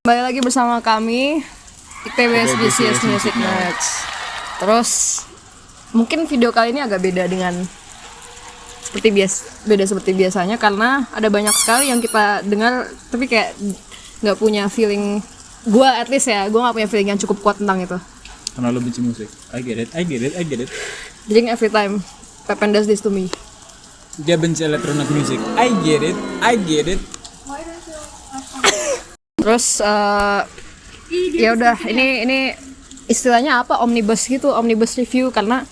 Kembali lagi bersama kami ITBS BCS Music Nerds. Terus mungkin video kali ini agak beda dengan seperti biasanya karena ada banyak sekali yang kita dengar tapi kayak nggak punya feeling. Gua at least ya, gua nggak punya feeling yang cukup kuat tentang itu. Karena lo benci musik. I get it. Drink every time Pepen does this to me. Dia benci electronic music. I get it. Terus ya udah ini istilahnya apa, omnibus review karena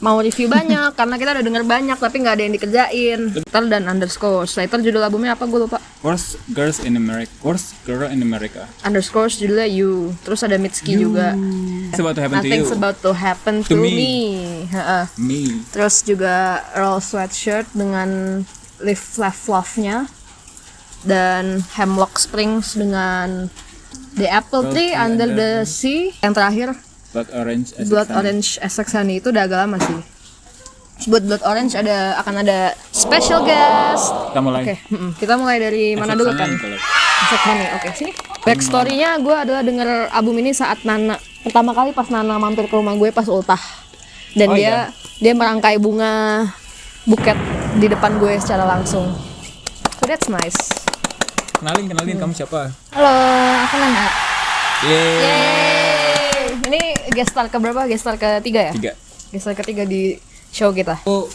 mau review banyak karena kita udah denger banyak tapi nggak ada yang dikerjain. Slater dan Underscore. Slater judul albumnya apa gue lupa. Worst Girl in America. Underscore judulnya You. Terus ada Mitski juga. It's about to happen to you. Nothing's about to happen to me. Me. Terus juga Earl Sweatshirt dengan Live Laugh Love-nya. Dan Hemlock Springs dengan The Apple Tree Under the Sea. Yang terakhir Blood Orange Essex Honey itu udah agak lama sih. Buat Blood Orange akan ada special guest. Kita mulai. Oke, kita mulai dari mana dulu kan? Essex Honey. Oke, sini. Backstory-nya gue adalah denger album ini saat Nana pertama kali pas Nana mampir ke rumah gue pas ultah. Dan dia merangkai bunga buket di depan gue secara langsung. So that's nice. Kenalin kamu siapa? Halo, aku Nana. Yeay. Ini guest star keberapa? Guest star ketiga ya? 3. Guest star ketiga di show kita. Oh,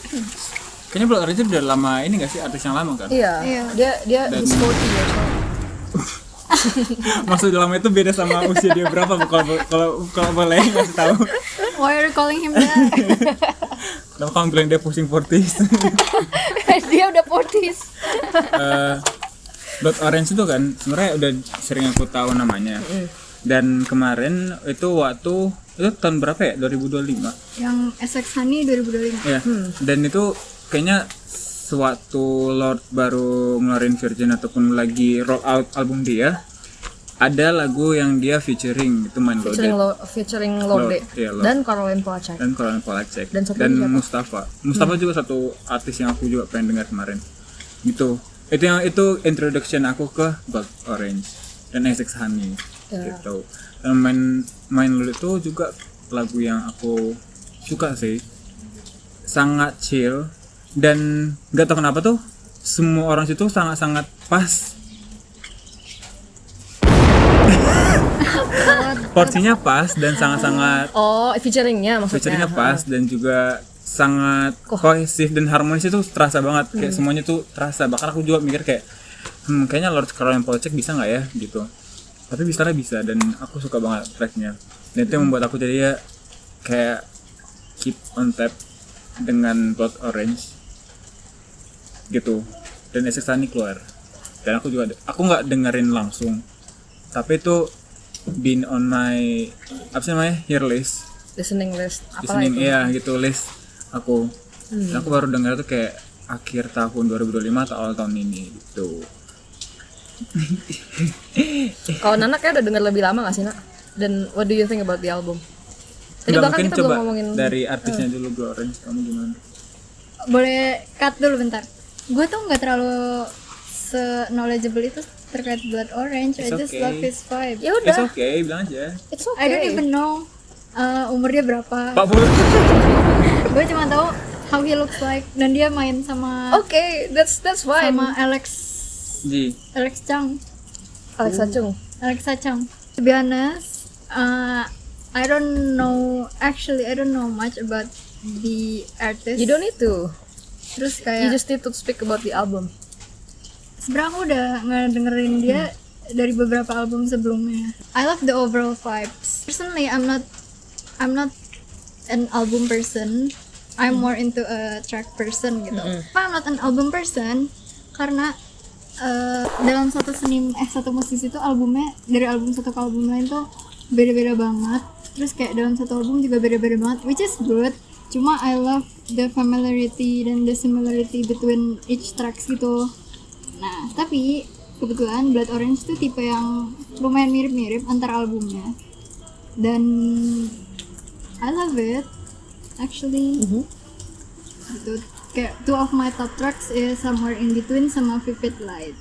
kayaknya Blood Orange udah lama ini nggak sih, artis yang lama kan? Iya. Dia he's 40 years old. Maksud lama itu beda sama usia dia berapa? Kalau boleh ngasih tahu. Why are you calling him that? Kenapa kamu bilang dia pushing 40s? Dia udah 40s. Blood Orange itu kan sebenarnya udah sering aku tahu namanya. Dan kemarin itu tahun berapa ya? 2025. Yang Essex Honey 2025. Ya. Dan itu kayaknya sewaktu Lord baru ngeluarin Virgin ataupun lagi roll out album dia, ada lagu yang dia featuring itu Mind Loaded. Featuring Lorde. Iya, Lorde. Dan Caroline Polacek. Dan Mustafa juga satu artis yang aku juga pengen dengar kemarin. Gitu. Itu introduction aku ke Blood Orange dan Essex Honey. Gitu. Dan Mind Loaded itu juga lagu yang aku suka sih. Sangat chill dan nggak tahu kenapa tuh semua orang situ sangat pas. Porsinya pas dan sangat-sangat featuringnya maksudnya. Featuringnya pas dan juga sangat kohesif dan harmonis itu terasa banget. Kayak semuanya tuh terasa. Bahkan aku juga mikir kayak kayaknya Lord Caroline Polacek bisa nggak ya gitu. Tapi bisa dan aku suka banget tracknya. Dan itu yang membuat aku jadi ya kayak keep on tap dengan Blood Orange gitu. Dan Essex Honey keluar. Dan aku nggak dengerin langsung. Tapi itu been on my year list. Listening list. Iya gitu, list aku. Dan aku baru dengar tuh kayak akhir tahun 2025 atau awal tahun ini gitu. Kalau Nana kayak udah denger lebih lama gak sih, Nak? Dan what do you think about the album? Tadi bahkan mungkin kita coba belum ngomongin dari artisnya dulu, Blood Orange, kamu gimana? Boleh cut dulu bentar. Gue tuh nggak terlalu knowledgeable itu terkait Blood Orange. I just love his vibe. Ya udah. It's okay, bilang aja. It's okay. I don't even know umurnya berapa. 40. Gue cuma tahu how he looks like dan dia main sama Okay, that's fine. sama Alexa Chung. Alexa Chung. To be honest, I don't know much about the artist. You don't need to. Terus You kayak just need to speak about the album. sebenarnya aku udah ngedengerin dia dari beberapa album sebelumnya. I love the overall vibes. Personally, I'm not an album person. I'm more into a track person gitu. I'm not an album person karena dalam satu musisi itu albumnya dari album satu ke album lain tuh beda-beda banget. Terus kayak dalam satu album juga beda-beda banget, which is good. Cuma I love the familiarity dan the similarity between each tracks gitu. Nah, tapi kebetulan Blood Orange tuh tipe yang lumayan mirip-mirip antar albumnya. Dan I love it actually. Gitu. Kayak two of my top tracks is Somewhere in Between sama Vivid Light.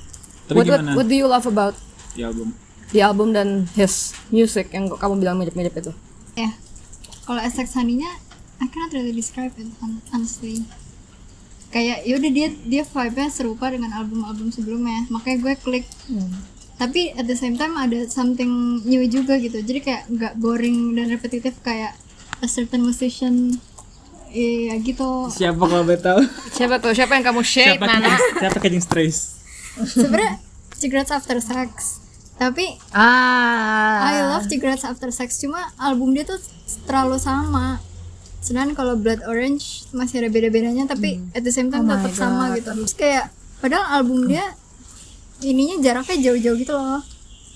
Tapi gimana? What do you love about di album? di album dan his music yang kamu bilang mirip-mirip itu? Ya, kalau SX Honey-nya I cannot really describe it honestly. Kayak yaudah dia vibe-nya serupa dengan album-album sebelumnya, makanya gue klik. Tapi at the same time ada something new juga gitu, jadi kayak nggak boring dan repetitif kayak a certain musician. Iya gitu. Siapa kalau boleh tahu? Siapa tuh? Siapa yang kamu shade, Nana? Siapa Catching Strays? Sebenarnya Cigarettes After Sex, tapi I love Cigarettes After Sex, cuma album dia tuh terlalu sama. Sedangkan kalau Blood Orange masih ada beda-bedanya, tapi at the same time tetap sama gitu. Terus kayak padahal album dia ininya jaraknya jauh-jauh gitu loh.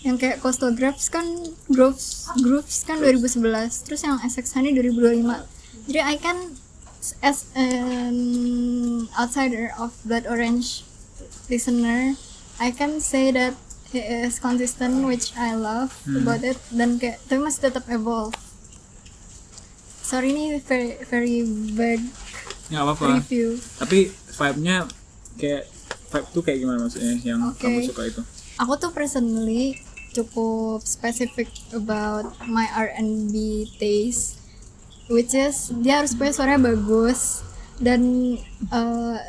Yang kayak Coastal Grooves kan 2011, terus yang SX Honey 2025. Jadi I can as an outsider of Blood Orange listener, I can say that he is consistent, which I love about it, dan kayak tapi masih tetap evolve. Sorry ini very very vague Nggak apa-apa. review. Tapi vibe-nya kayak vibe tuh kayak gimana maksudnya yang kamu suka itu? Aku tuh personally cukup specific about my R&B taste, which is dia harus punya suaranya bagus dan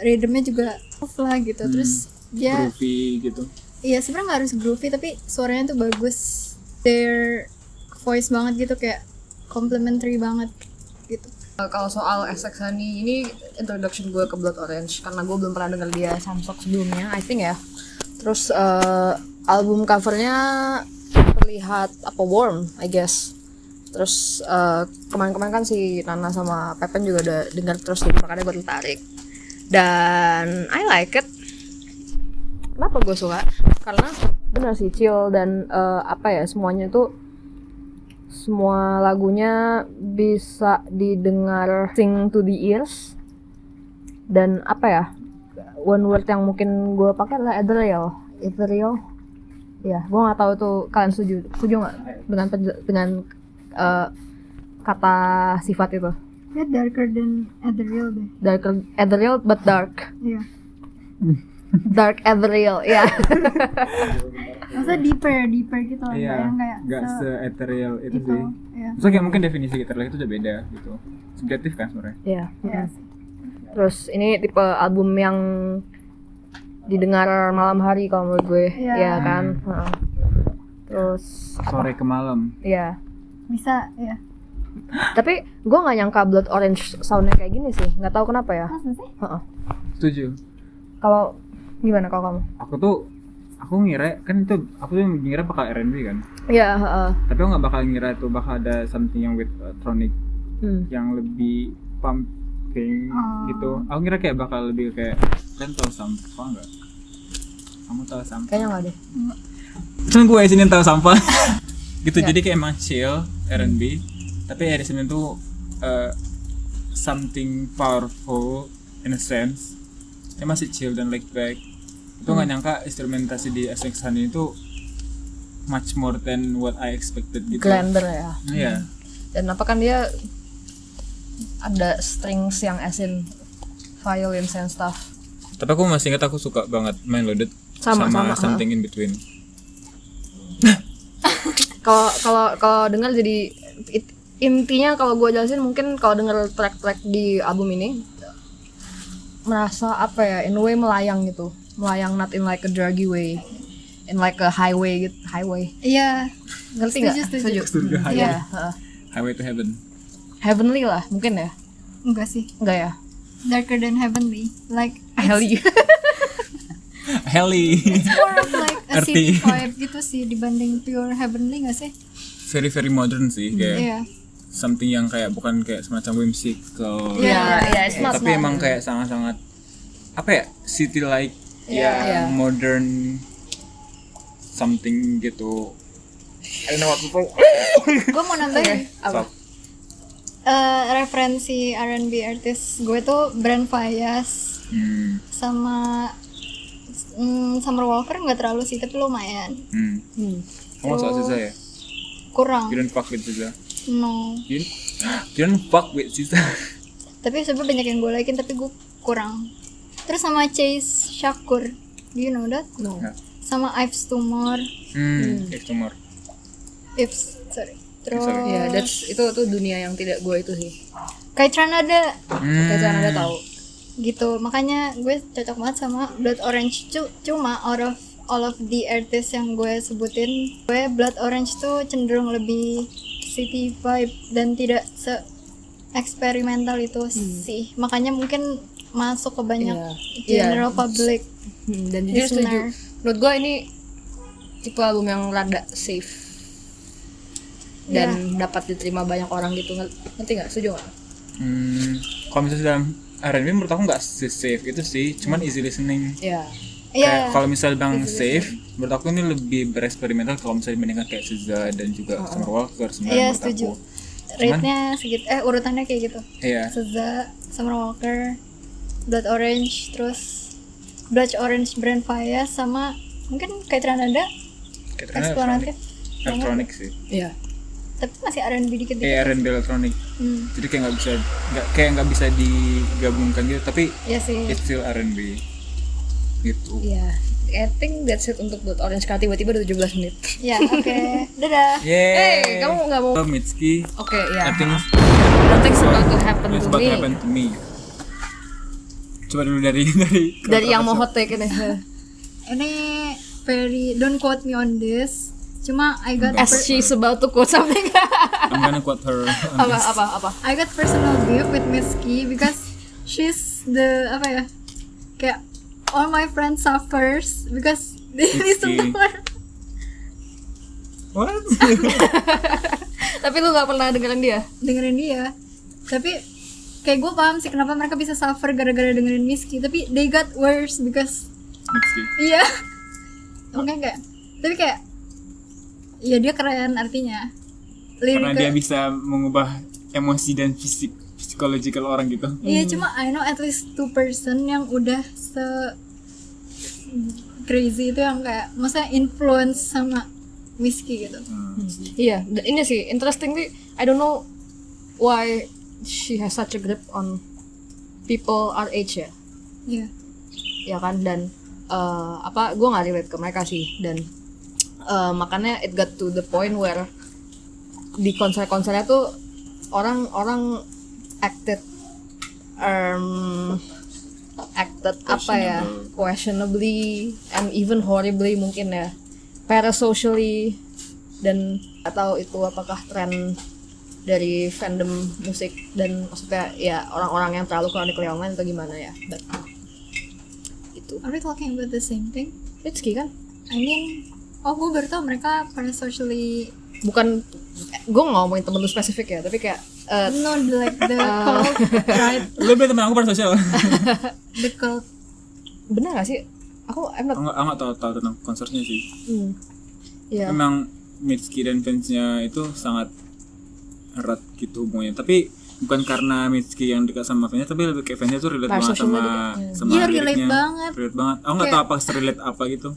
rhythmnya juga off lah gitu. Terus dia Groovy gitu. iya sebenarnya nggak harus groovy tapi suaranya tuh bagus, their voice banget gitu, kayak complimentary banget gitu. Kalau soal SX Honey ini introduction gue ke Blood Orange karena gue belum pernah denger dia Samsok sebelumnya, I think ya. Terus album covernya terlihat warm, I guess. Terus kemarin-kemarin kan si Nana sama Pepen juga udah dengar terus, jadi makanya gue tertarik. Dan I like it. Kenapa gue suka? Karena bener sih chill dan semuanya tuh, semua lagunya bisa didengar sing to the ears. Dan one word yang mungkin gue pakai adalah ethereal. Ya, gue nggak tahu tuh kalian setuju nggak dengan kata sifat itu? Dia darker than ethereal deh. Darker ethereal but dark. Iya. Dark ethereal, ya. Maksudnya deeper gitu lah, yang kayak nggak se-ethereal itu gitu. sih. Iya. Maksudnya kayak mungkin definisi ethereal itu udah beda gitu. Subjektif kan sebenarnya. Iya. Iya. Terus ini tipe album yang didengar malam hari kalau menurut gue, Iya. ya kan. Terus Sore ke malam. ya. Bisa ya. Tapi gue nggak nyangka Blood Orange soundnya kayak gini sih, nggak tahu kenapa ya. Masa sih? Setuju. Kalau gimana kalau kamu? Aku ngira kan itu aku tuh ngira bakal R&B kan. Iya. Tapi aku nggak bakal ngira tuh bakal ada something yang with electronic yang lebih pumping gitu. Aku ngira kayak bakal lebih kayak kan tahu sampah nggak? Kamu tahu sampah? Kayaknya nggak deh. Kan gue sini tahu sampah. Gitu jadi kayak emang chill R&B. Tapi ada sini tuh something powerful in a sense. Dia masih chill dan laid back. Itu nggak nyangka instrumentasi di SX Honey itu much more than what I expected gitu. Glender ya. Iya. Dan apa kan dia ada strings yang as in violins and stuff. Tapi aku masih ingat aku suka banget Main Loaded Sama. Something in Between. Kalau dengar jadi intinya kalau gue jelasin mungkin kalau dengar track-track di album ini merasa in a way melayang gitu, melayang not in like a druggy way, in like a highway gitu, Iya. ngerti nggak? Setuju. Surga Iya. Highway to Heaven. Heavenly lah mungkin ya, Enggak sih. enggak ya? Darker than heavenly. Like Heli. Heli. it's more of like a Arti. city vibe gitu sih dibanding pure heavenly nggak sih? Very very modern sih kayak Iya. something yang kayak bukan kayak semacam whimsical. Iya, it's not. Tapi emang kayak sangat-sangat city like Iya. modern something gitu. I don't know what to say. Gue mau nambahin Apa? referensi R&B artis gue tuh Brand Fayez sama Summer Walker nggak terlalu sih tapi lumayan. Kamu suka SZA ya? Kurang. You don't fuck with SZA. No. You don't fuck with SZA. Tapi sebenarnya banyak yang gue likein tapi gue kurang. Terus sama Chase Shakur. Do you know that? No. Ya. sama Ives Tumor. Tumor. Terus Ya, itu tuh dunia yang tidak gue itu sih. Kaitran ada Kayak Anda tahu. gitu, makanya gue cocok banget sama Blood Orange. Cuma out of all of the artists yang gue sebutin, gue Blood Orange tuh cenderung lebih city vibe dan tidak se eksperimental itu sih, makanya mungkin masuk ke banyak general public. Dan jujur setuju. Listener. Menurut gue ini tipe album yang rada safe dan dapat diterima banyak orang gitu, ngerti nggak? Setuju nggak? Kalau misalnya dalam R&B menurut aku nggak safe itu sih, cuman easy listening. Iya. Kayak kalau misalnya bang safe, menurut aku ini lebih bereksperimental kalau misalnya dibandingkan kayak SZA dan juga Summer Walker sebenarnya. Iya, menurut setuju. aku. Rate-nya segitu, urutannya kayak gitu. Iya. SZA, Summer Walker, Blood Orange, terus Blood Orange Brand Faya, sama mungkin Kaitran ada Kayak eksploratif. elektronik sih. Iya. Tapi masih R&B dikit-dikit. R&B elektronik. Jadi kayak nggak bisa digabungkan gitu, tapi Iya sih. it's still R&B gitu. Iya. I think that's it untuk Blood Orange. Karena tiba-tiba udah 17 menit. Ya, oke. Dadah. Yeay. Kamu nggak mau? Mitski. Oke, ya. I think Nothing's about to happen it's to about me. to happen to me. Coba dulu dari Dari yang mau hot take ini. Ini very, don't quote me on this. Cuma I got As she's about to quote something. I'm gonna quote her on this. apa? I got personal beef with Mitski because she's the kayak all my friends suffers because they listen to her. What? Tapi lu nggak pernah dengerin dia? Dengerin dia, tapi kayak gue paham sih kenapa mereka bisa suffer gara-gara dengerin Mitski, tapi they got worse because Mitski. iya mungkin tapi kayak ya dia keren artinya. Karena dia bisa mengubah emosi dan psikologikal orang gitu. Iya, cuma I know at least 2 person yang udah crazy itu, yang kayak maksudnya influence sama Mitski gitu. Iya, ini sih interestingly, I don't know why she has such a grip on people our age ya. Iya. Ya kan, dan gue nggak relate ke mereka sih, dan makanya it got to the point where di konser-konsernya tuh orang acted apa ya, questionably and even horribly mungkin ya, parasocially, dan atau itu apakah tren dari fandom musik dan maksudnya ya orang-orang yang terlalu chronically online atau gimana ya, but itu Are we talking about the same thing? Mitski kan. I mean, gue baru tau mereka parasocially. Bukan, gue ngomongin temen lu spesifik ya, tapi kayak No, like the cult, right? Lu beli temen aku pada sosial. The cult. bener gak sih? Aku Aku nggak tahu tentang konsernya sih. ya Memang Mitski dan fansnya itu sangat erat gitu hubungannya. Tapi bukan karena Mitski yang dekat sama fansnya, tapi lebih kayak fansnya tuh relate banget sama Iya, relate liriknya. banget. Relate banget. Aku nggak tahu apa relate apa gitu.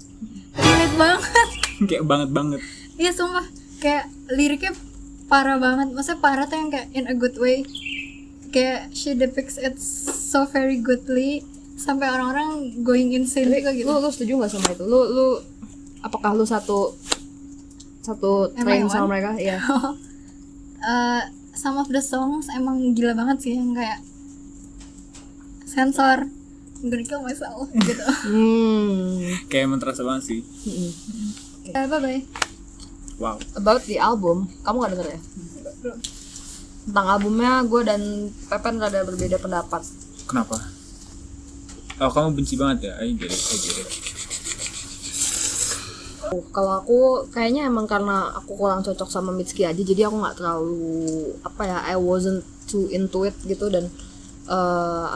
Relate banget. Kayak banget. Iya, sumpah. Kayak liriknya parah banget. Maksudnya parah tuh yang kayak in a good way. Kayak she depicts it so very goodly sampai orang-orang going insane juga gitu. lu setuju gak sama itu? Lu apakah lu satu Am I train one? sama mereka? Iya. Some of the songs emang gila banget sih, yang kayak sensor, I'm gonna kill myself gitu. Kayak emang terasa banget sih. Bye-bye. Wow. About the album, kamu gak denger ya? Tentang albumnya gue dan Pepen rada berbeda pendapat. Kenapa? Oh, kamu benci banget ya? I get it. Kalau aku kayaknya emang karena aku kurang cocok sama Mitski aja, jadi aku nggak terlalu I wasn't too into it gitu, dan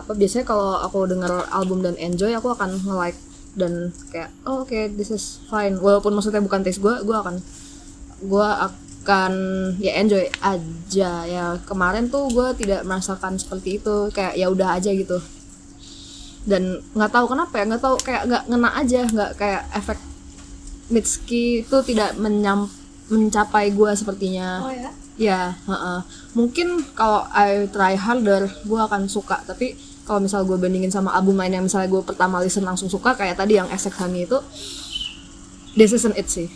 biasanya kalau aku denger album dan enjoy, aku akan nge-like dan kayak okay, this is fine, walaupun maksudnya bukan taste gue akan ya enjoy aja ya. Kemarin tuh gue tidak merasakan seperti itu, kayak ya udah aja gitu, dan nggak tahu kenapa ya, nggak tahu, kayak nggak ngena aja, nggak kayak efek Mitski itu tidak mencapai gue sepertinya. Oh ya? Ya, mungkin kalau I try harder gue akan suka, tapi kalau misal gue bandingin sama album lain yang misalnya gue pertama listen langsung suka, kayak tadi yang Esek Hani itu this isn't it sih.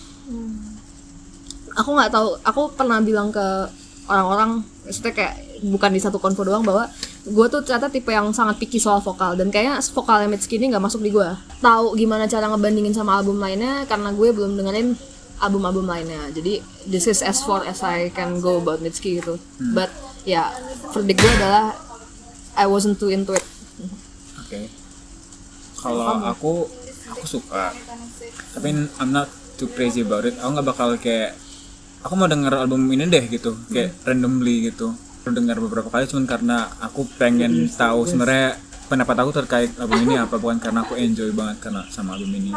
Aku nggak tahu, aku pernah bilang ke orang-orang, maksudnya kayak bukan di satu konvo doang, bahwa gue tuh ternyata tipe yang sangat picky soal vokal, dan kayaknya vokalnya Mitski ini nggak masuk di gue. Tahu gimana cara ngebandingin sama album lainnya karena gue belum dengerin album-album lainnya, jadi this is as far as I can go about Mitski gitu. But ya, verdict gue adalah I wasn't too into it. Oke. Kalau aku suka, tapi I'm not too crazy about it. Aku nggak bakal kayak aku mau denger album ini deh gitu, kayak randomly gitu. Aku dengar beberapa kali cuman karena aku pengen tahu sebenarnya pendapat aku terkait album ini apa, bukan karena aku enjoy banget karena sama album ini.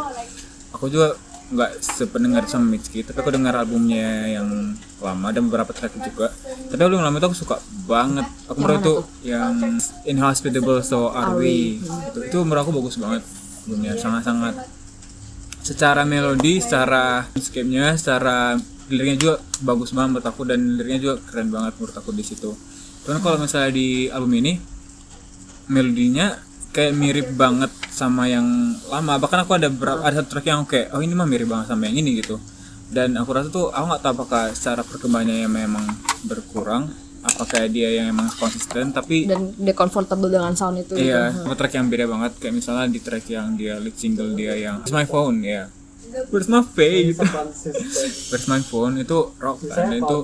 Aku juga nggak sependengar sama Mitski, tapi aku dengar albumnya yang lama dan beberapa track juga. Tapi album lama itu aku suka banget. Aku menurut itu yang Inhospitable So Are We. Itu menurut aku bagus banget albumnya, sangat-sangat. Secara melodi, secara skemnya, secara liriknya juga bagus banget menurut aku, dan liriknya juga keren banget menurut aku di situ. Cuman kalau misalnya di album ini melodinya kayak mirip banget sama yang lama, bahkan aku ada satu track yang kayak oh ini mah mirip banget sama yang ini gitu. Dan aku rasa tuh aku nggak tahu apakah secara perkembangannya yang memang berkurang, apakah dia yang emang konsisten, tapi Dan dia comfortable dengan sound itu. iya, gitu. sama track yang beda banget, kayak misalnya di track yang dia lead single dia yang Where's My Phone ya. Where's My Face? Where's My Phone itu rock kan, dan itu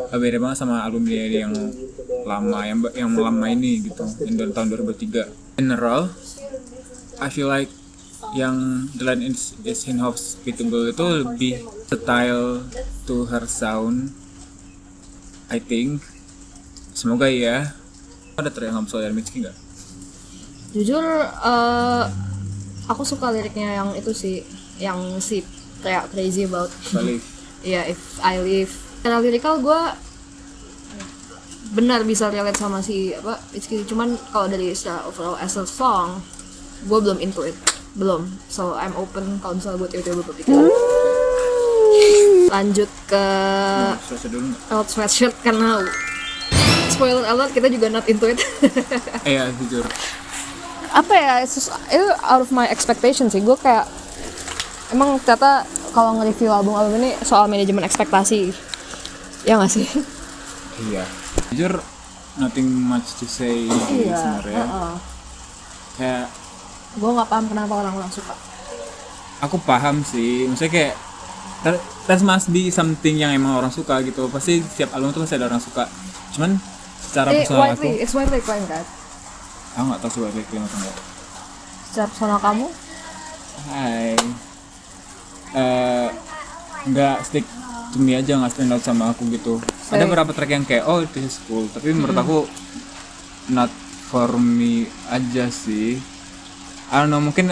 beda banget sama album dia yang lama, yang lama ini gitu, yang dari tahun 2003. General, I feel like yang The Line is Inhospitable itu lebih style to her sound, I think. Semoga ya. Ada track yang dari Mitski nggak? Jujur, aku suka liriknya yang itu sih, yang si kayak Crazy About. Balik. Iya, If I Live. Secara lirikal gue benar bisa relate sama si apa Mitski, cuman kalau dari secara overall as a song, gue belum into it, belum. So I'm open kalau misalnya buat tiba-tiba berpikiran. Lanjut ke Selesai dulu nggak? Old Sweatshirt karena spoiler alert kita juga not into it. Iya, jujur. Apa ya, itu out of my expectation sih. Gue kayak emang ternyata kalau nge-review album-album ini soal manajemen ekspektasi, ya nggak sih? Iya. Jujur, nothing much to say sih sebenarnya. Kayak Gue nggak paham kenapa orang-orang suka. aku paham sih, maksudnya kayak there must be something yang emang orang suka gitu. Pasti setiap album tuh pasti ada orang suka. Cuman secara personal aku, It's widely acclaimed kan? aku nggak tahu sih widely acclaimed atau enggak. Secara personal kamu? Hai. Nggak stick to me aja, nggak stand out sama aku gitu. Ada beberapa track yang kayak oh this is cool, tapi menurut aku not for me aja sih. I don't know, mungkin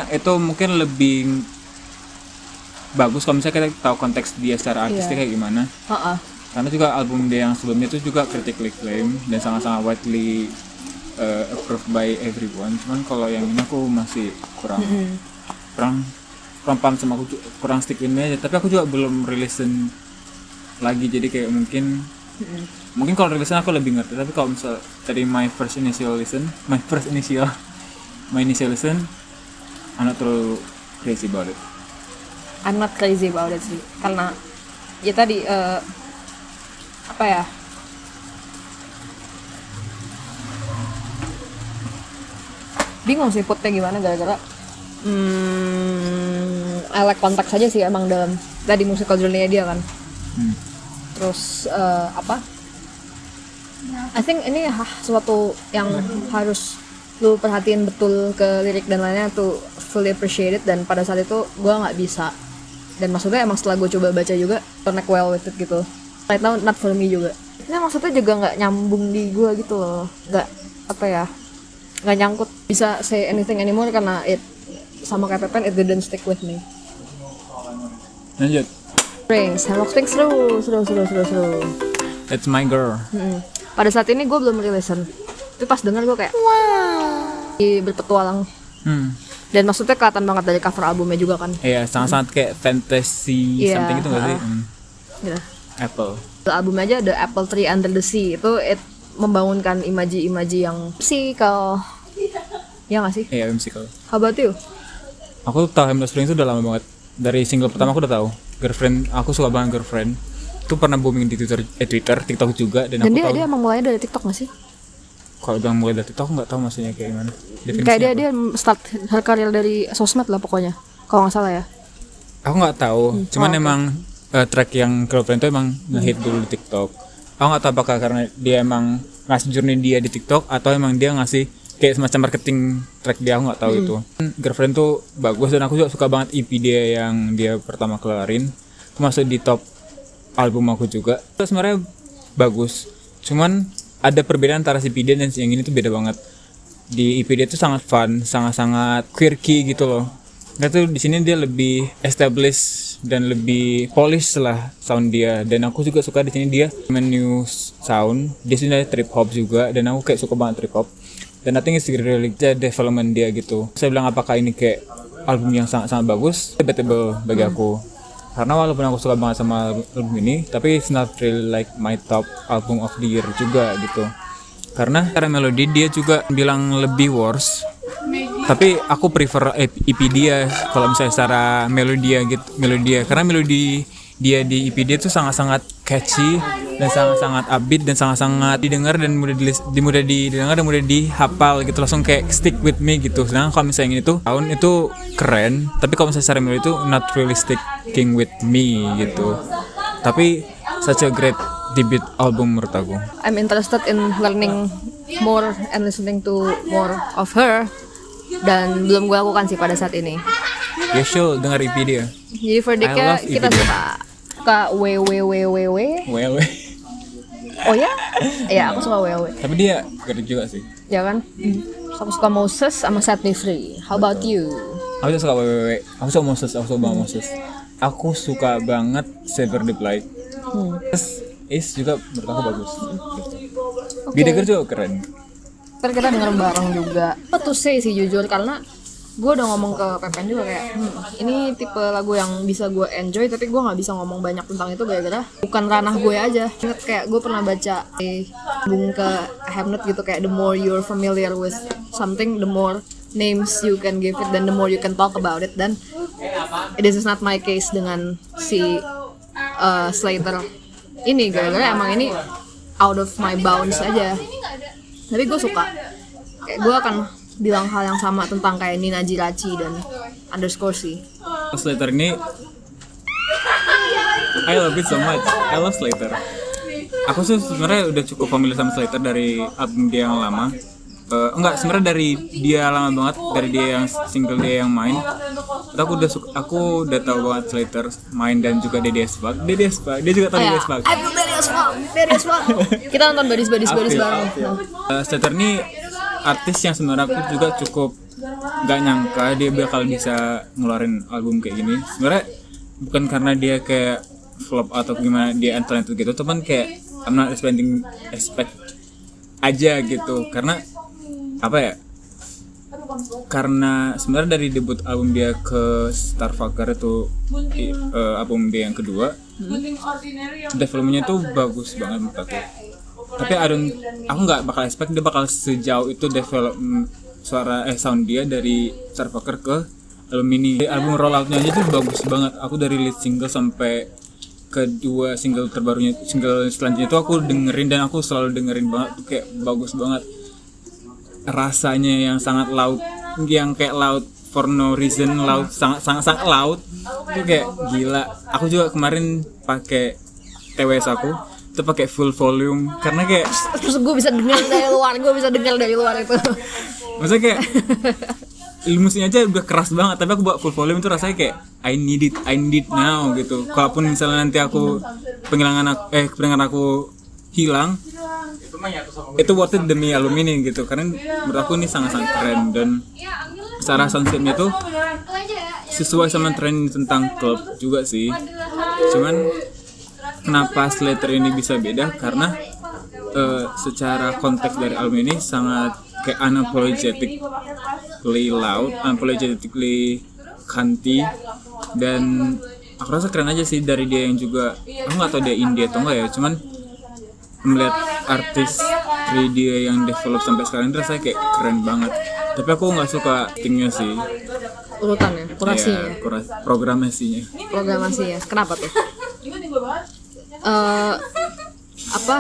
lebih bagus kalau misalnya kita tahu konteks dia secara artistik kayak gimana. Karena juga album dia yang sebelumnya itu juga critically acclaimed dan sangat-sangat widely approved by everyone. Cuman kalau yang ini aku masih kurang paham sama, aku kurang stick in aja. Tapi aku juga belum rilisin lagi, jadi kayak mungkin kalau rilisin aku lebih ngerti. Tapi kalau misal dari my initial listen I'm not terlalu crazy about it. I'm not crazy about it sih, karena ya tadi apa ya, bingung sih putnya gimana, gara-gara I like konteks aja sih emang dalam tadi musical journey-nya dia kan. Terus apa, I think ini sesuatu yang harus lu perhatiin betul ke lirik dan lainnya tuh, fully appreciate it. Dan pada saat itu gue nggak bisa, dan maksudnya emang setelah gue coba baca juga connect well with it gitu. Right now not for me juga. Ini maksudnya juga nggak nyambung di gue gitu loh, nggak apa ya, nggak nyangkut bisa say anything anymore karena it sama kayak Pepen, it didn't stick with me. Lanjut. Hemlock Springs seru. That's my girl. Pada saat ini gue belum rilisan, tapi pas denger gue kayak wow, berpetualang. Dan maksudnya kelihatan banget dari cover albumnya juga kan. Iya, sangat-sangat kayak fantasy something gitu nggak sih? Gitu. Apple. Albumnya aja The Apple Tree Under the Sea itu membangunkan imaji-imaji yang physical. Ya nggak sih? Iya, whimsical. How about you? Aku tahu Hemlock Springs itu udah lama banget Dari single pertama aku udah tahu. Girlfriend, aku suka banget Girlfriend. Itu pernah booming di Twitter, TikTok juga, dan aku dia tahu. dia emang mulainya dari TikTok gak sih? Kalau bilang mulai dari TikTok, aku nggak tahu maksudnya kayak gimana. Kayak dia start her career dari sosmed lah pokoknya. Kalau nggak salah ya. Aku nggak tahu. Cuman emang track yang Girlfriend itu emang ngehit dulu di TikTok. Aku nggak tahu apakah karena dia emang ngasih journey dia di TikTok atau emang dia ngasih kayak semacam marketing track dia, aku nggak tahu itu. Girlfriend tuh bagus dan aku juga suka banget EP dia yang dia pertama keluarin. Itu masuk di top album aku juga. Itu sebenarnya bagus. Cuman ada perbedaan antara si EP dia dan si yang ini tuh beda banget. Di EP dia tuh sangat fun, sangat-sangat quirky gitu loh. Nah tuh di sini dia lebih established dan lebih polish lah sound dia. Dan aku juga suka di sini dia new sound. Dia sebenarnya trip hop juga dan aku kayak suka banget trip hop. Dan I think it's really development dia gitu. Saya bilang apakah ini kayak album yang sangat-sangat bagus? Debatable bagi aku. Karena walaupun aku suka banget sama album ini, tapi it's not really like my top album of the year juga gitu. Karena secara melodi dia juga bilang lebih worse. Tapi aku prefer EP dia kalau misalnya secara melodi dia. Karena melodi dia di EP dia tuh sangat-sangat catchy dan sangat-sangat upbeat dan sangat-sangat didengar dan mudah didengar dan mudah dihafal gitu, langsung kayak stick with me gitu. Sedangkan kalau misalnya ini tuh tahun itu keren, tapi kalau misalnya secara melodi itu not really sticking with me gitu. Tapi such a great debut album menurut aku. I'm interested in learning more and listening to more of her, dan belum gue lakukan sih pada saat ini. You should dengar EP dia. Jadi verdictnya kita suka WWWWW. Well. Oh ya? Iya, aku suka WW. Tapi dia gede juga sih. Ya kan? Aku suka Moses sama Set Me Free. How about you? Aku juga suka WWW. Aku suka Moses. Aku suka banget Silver Deep Light. Terus Is juga menurut aku bagus. Bideker juga keren. Ntar kita denger bareng juga. Apa tuh sih jujur, karena gue udah ngomong ke Pepen juga kayak ini tipe lagu yang bisa gue enjoy, tapi gue nggak bisa ngomong banyak tentang itu gara-gara bukan ranah gue aja. Ingat kayak gue pernah baca bung ke Hamnet gitu, kayak the more you're familiar with something, the more names you can give it, dan the more you can talk about it. Dan this is not my case dengan si Slater ini, gara-gara emang ini out of my bounds aja. Tapi gue suka, kayak gue akan bilang hal yang sama tentang kayak Nina Jirachi dan underscore sih. Slater ini I love it so much. I love Slater. Aku sih sebenarnya udah cukup familiar sama Slater dari album dia yang lama. Enggak, sebenarnya dari dia lama banget, dari dia yang single dia yang main. Aku udah tahu banget Slater main dan juga DDS Park. Dia juga tahu DDS Park. I feel DDS Park. Kita nonton badis bareng. Slater ini artis yang sebenarnya aku juga cukup gak nyangka dia bakal bisa ngeluarin album kayak gini. Sebenarnya bukan karena dia kayak flop atau gimana dia untalented gitu, cuman kayak I'm not expect aja gitu. Karena apa ya? Karena sebenarnya dari debut album dia ke Starfucker itu album dia yang kedua, developmentnya tuh bagus banget menurut aku. Tapi aku nggak bakal expect dia bakal sejauh itu develop sound dia dari Starfucker ke album ini. Album rolloutnya aja tuh bagus banget. Aku dari lead single sampai kedua single terbarunya, single selanjutnya itu aku dengerin dan aku selalu dengerin banget tuh, kayak bagus banget. Rasanya yang sangat loud, yang kayak loud for no reason, loud, sangat loud. Itu kayak gila. Aku juga kemarin pakai TWS aku itu pakai full volume karena kayak terus gue bisa dengar dari luar itu. Maksudnya kayak musiknya aja udah keras banget, tapi aku buat full volume itu rasanya kayak I need it now gitu. Kalaupun misalnya nanti aku pendengaran aku hilang, itu worth it demi album ini gitu. Karena menurut aku ini sangat-sangat keren dan secara soundscape-nya tuh sesuai sama tren tentang club juga sih. Cuman kenapa Slater ini bisa beda? Karena secara konteks dari album ini sangat kayak unapologetically loud, unapologetically cunty, dan aku rasa keren aja sih dari dia yang juga, aku nggak tahu dia indie atau enggak ya, cuman melihat artis dia yang develop sampai sekarang itu rasanya kayak keren banget. Tapi aku nggak suka actingnya sih. urutannya, kurasinya, programasinya. Kenapa tuh? Apa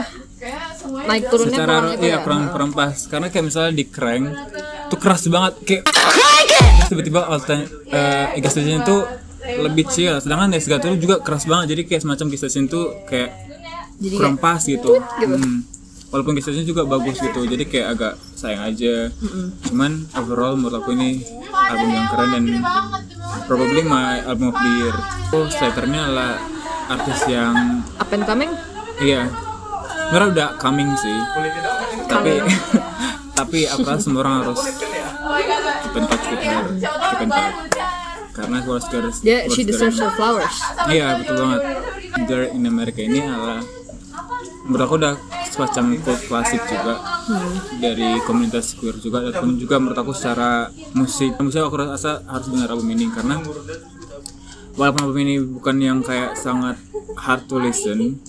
naik turunnya Secara kurang itu ya? kurang pas. Karena kayak misalnya di Crank tuh keras banget kayak tiba-tiba Gigastation tuh lebih chill, sedangkan Desgator juga keras banget, jadi kayak semacam Gigastation tuh kayak Jadi kurang kayak pas gitu. Walaupun Gigastation juga bagus gitu, jadi kayak agak sayang aja. Cuman overall menurut aku ini album yang keren dan probably my album of the year. Slaternya adalah artis yang up and coming. iya, sebenarnya udah coming sih, tapi aku rasa semua orang harus keep in touch with her, karena She deserves her flowers. iya betul banget. Girl in America ini adalah menurut aku udah semacam cult klasik juga dari komunitas queer juga, dan juga menurut aku secara musik aku rasa harus dengar album ini, karena walaupun album ini bukan yang kayak sangat hard to listen,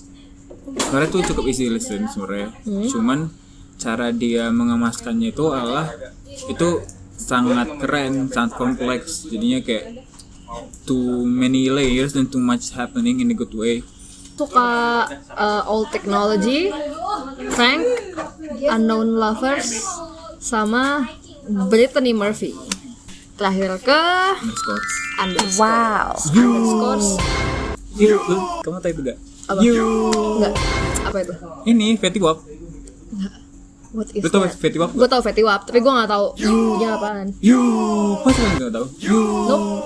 karena itu cukup easy listen sebenarnya. Cuman cara dia mengemaskannya itu adalah itu sangat keren, sangat kompleks, jadinya kayak too many layers and too much happening in a good way. Suka Old Technology, Frank, Unknown Lovers, sama Brittany Murphy. Terakhir ke Underscores. Wow. Underscores. Kamu tahu itu gak? Apa? Enggak. Apa itu? Ini Fetty Wap. What is Lu tau that? Fetty Wap? Gue tau Fetty Wap, tapi gue gak tau U-nya apaan. Masa lu gak tau? Nope.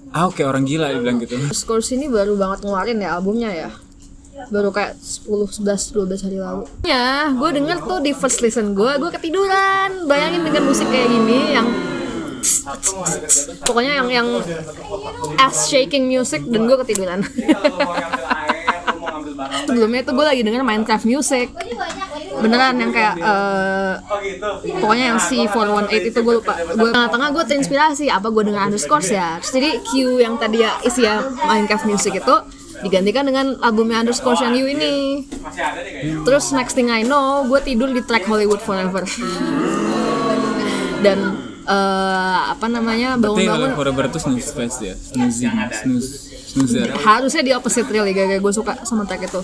Kayak orang gila dia bilang gitu. Underscores ini baru banget ngeluarin ya albumnya ya. Baru kayak 10, 11, 12 hari lalu. Ya, gue denger tuh di first listen gue ketiduran. Bayangin dengan musik kayak gini yang pokoknya yang ass shaking music, dan gue ketiduran. Sebelumnya tuh gue lagi denger Minecraft music, beneran yang kayak pokoknya yang C418 itu gue lupa. Gue tengah-tengah gue terinspirasi apa gue denger Underscores ya. Terus jadi Q yang tadi ya isinya Minecraft music itu digantikan dengan albumnya Underscores yang U ini. Terus next thing I know gue tidur di track Hollywood Forever. Dan apa namanya, bangun-bangun Forever itu snooze fest ya, snoozer. Harusnya di opposite really, gara-gara gue suka sama track itu.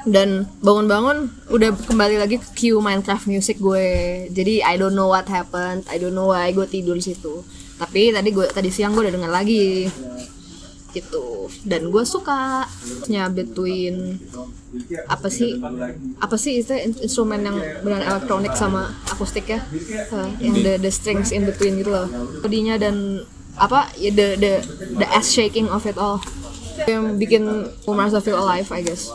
Dan bangun-bangun udah kembali lagi ke Q Minecraft music gue. Jadi I don't know what happened, I don't know why gue tidur di situ. Tapi tadi siang gue udah denger lagi gitu, dan gue suka nya between apa sih itu instrumen yang benar elektronik sama akustik ya, yang the strings in between gitu loh, melodinya dan apa ya, the ass shaking of it all yang bikin merasa feel alive, I guess.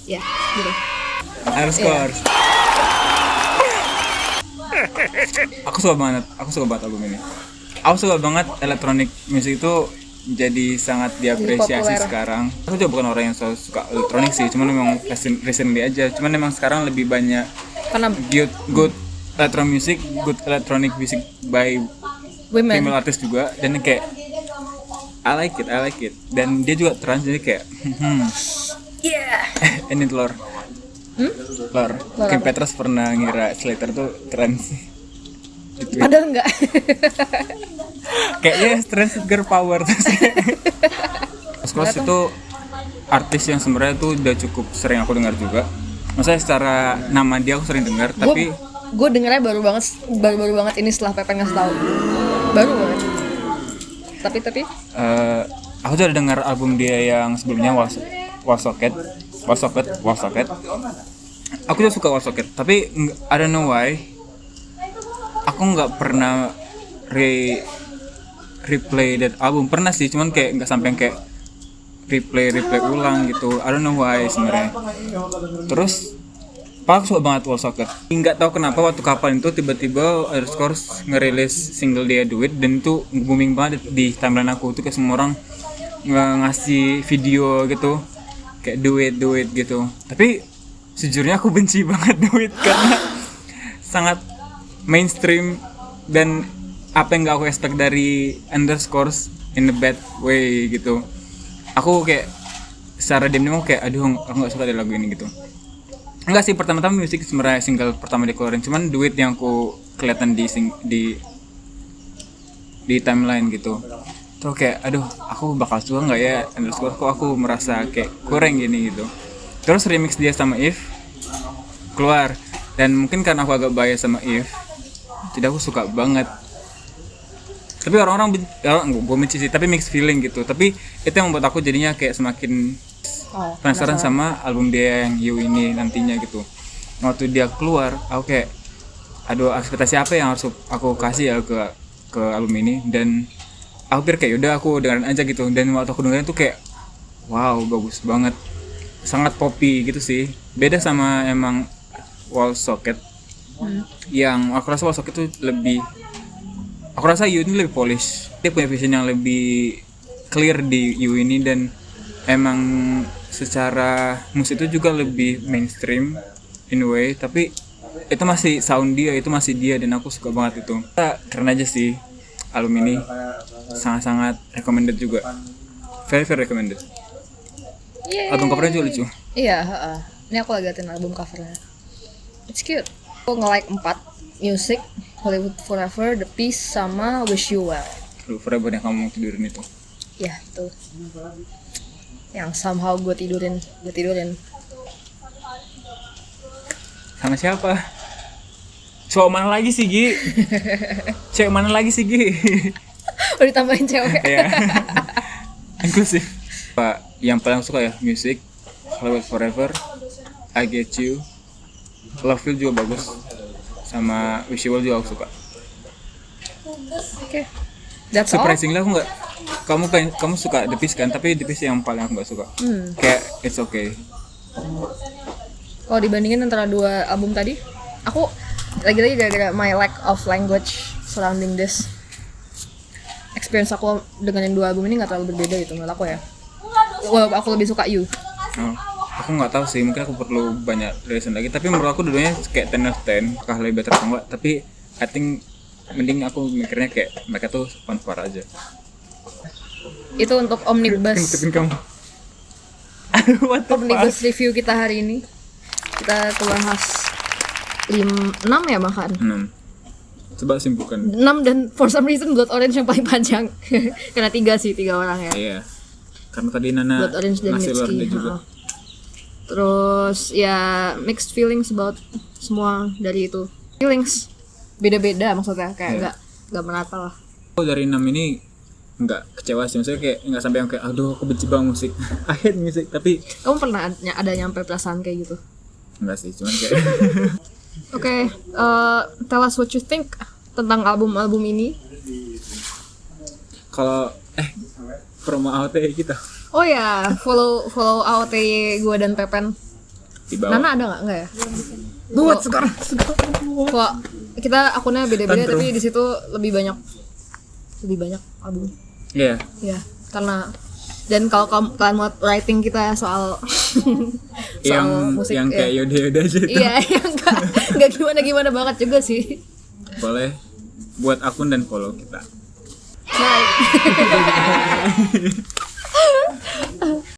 Ya gitu. Underscores. Aku suka banget album ini. Aku suka banget elektronik musik itu jadi sangat diapresiasi sekarang. Aku juga bukan orang yang selalu suka elektronik sih, cuman memang recently aja. Cuman memang sekarang lebih banyak Karena good electronic music by women. female artist juga, dan kayak I like it. Dan dia juga trans, jadi kayak ini Lor. Kim Petras pernah ngira Slater tuh trans. Padahal enggak. Kayaknya trans girl power. Underscores itu artis yang sebenarnya tuh udah cukup sering aku dengar juga. Maksudnya secara nama dia aku sering dengar, tapi gue dengernya baru banget ini setelah Pepe ngasih tahu. Baru banget. Tapi aku udah dengar album dia yang sebelumnya Warsocket. Aku juga suka Warsocket, tapi I don't know why aku nggak pernah replay that album. Pernah sih, cuman kayak nggak sampai kayak replay ulang gitu. I don't know why sebenarnya. Terus aku suka banget Warsocket. Nggak tahu kenapa waktu kapan itu tiba-tiba Underscores ngerilis single dia Do It, dan itu booming banget di timeline aku. Tuh kayak semua orang ngasih video gitu kayak Do It gitu. Tapi sejujurnya aku benci banget Do It karena sangat mainstream, dan apa yang gak aku expect dari Underscores in a bad way gitu. Aku kayak secara diam-diam kayak aduh aku gak suka dari lagu ini gitu. Enggak sih, pertama-tama musik sebenarnya single pertama dikeluarin, cuman Do It yang aku kelihatan di di timeline gitu. Terus kayak aduh aku bakal suka nggak ya, underscore kok aku merasa kayak kurang gini gitu. Terus remix dia sama If keluar, dan mungkin karena aku agak bias sama If, jadi aku suka banget. Tapi orang-orang gue benci sih, tapi mixed feeling gitu. Tapi itu yang membuat aku jadinya kayak semakin penasaran sama album dia yang You ini nantinya gitu. Waktu dia keluar aku kayak aduh ekspektasi apa yang harus aku kasih ya ke album ini, dan aku pikir kayak udah aku dengerin aja gitu. Dan waktu aku dengerin tuh kayak wow bagus banget, sangat poppy gitu sih, beda sama emang Wall Socket. Yang aku rasa Wall Socket tuh lebih, aku rasa You ini lebih polish, dia punya vision yang lebih clear di You ini, dan emang secara musik itu juga lebih mainstream in a way, tapi itu masih sound dia, itu masih dia, dan aku suka banget itu. Keren aja sih album ini, sangat-sangat recommended juga, very recommended. Album covernya juga lucu. Iya, ini aku lagi liatin album covernya. It's cute. Aku nge-like 4 Music, Hollywood Forever, The Peace, sama Wish You Well. Lu Forever yang kamu mau tidurin itu. Ya, tuh. Yang somehow gue tidurin. Sama siapa? Cowok mana lagi sih, Gi? Cewek mana lagi sih, Gi? Udah ditambahin cewek. Iya. Inklusif. Pak, yang paling suka ya Music, Hollywood Forever, I Get You, Love You juga bagus, sama Wish You Well juga aku suka. Oke. That's all. Surprisingly aku nggak, kamu suka The Peace kan, tapi The Peace yang paling aku nggak suka. Kayak It's Okay. Kalau dibandingin antara dua album tadi, aku lagi-lagi gara-gara my lack of language surrounding this, experience aku dengan yang dua album ini nggak terlalu berbeda gitu menurut aku ya. Well, aku lebih suka You. Oh, aku nggak tahu sih, mungkin aku perlu banyak listen lagi. Tapi menurut aku dua-duanya kayak 10 out of 10, apakah lebih better atau enggak? Tapi I think mending aku mikirnya kayak mereka tuh par aja. Itu untuk omnibus Ngintipin kamu. Aduh, what the omnibus fuck? review kita hari ini. Kita bahas 6 ya bahkan. 6. Coba simpulkan. 6 dan for some reason Blood Orange yang paling panjang. Karena 3 orang ya. Iya. Karena tadi Nana Blood Orange dan ngasih luar Mitski. dia juga. Terus ya mixed feelings about semua dari itu. Feelings beda-beda maksudnya, kayak nggak merata lah. Aku dari 6 ini nggak kecewa sih, maksudnya kayak nggak sampai yang kayak aduh aku benci banget musik, I hate music. Tapi Kamu pernah ada nyampe perasaan kayak gitu? enggak sih, cuman kayak Oke, tell us what you think tentang album-album ini. kalau promo AOT kita Oh ya, follow AOT gue dan Pepen. di bawah. Nana ada nggak ya? Buat sekarang. Kok kita akunnya beda-beda Tantrum. tapi di situ lebih banyak album. Iya. Ya, karena dan kalau kalian mau writing kita soal yang musik, yang kayak yaudah aja itu. iya, yang nggak gimana banget juga sih. Boleh buat akun dan follow kita. Bye.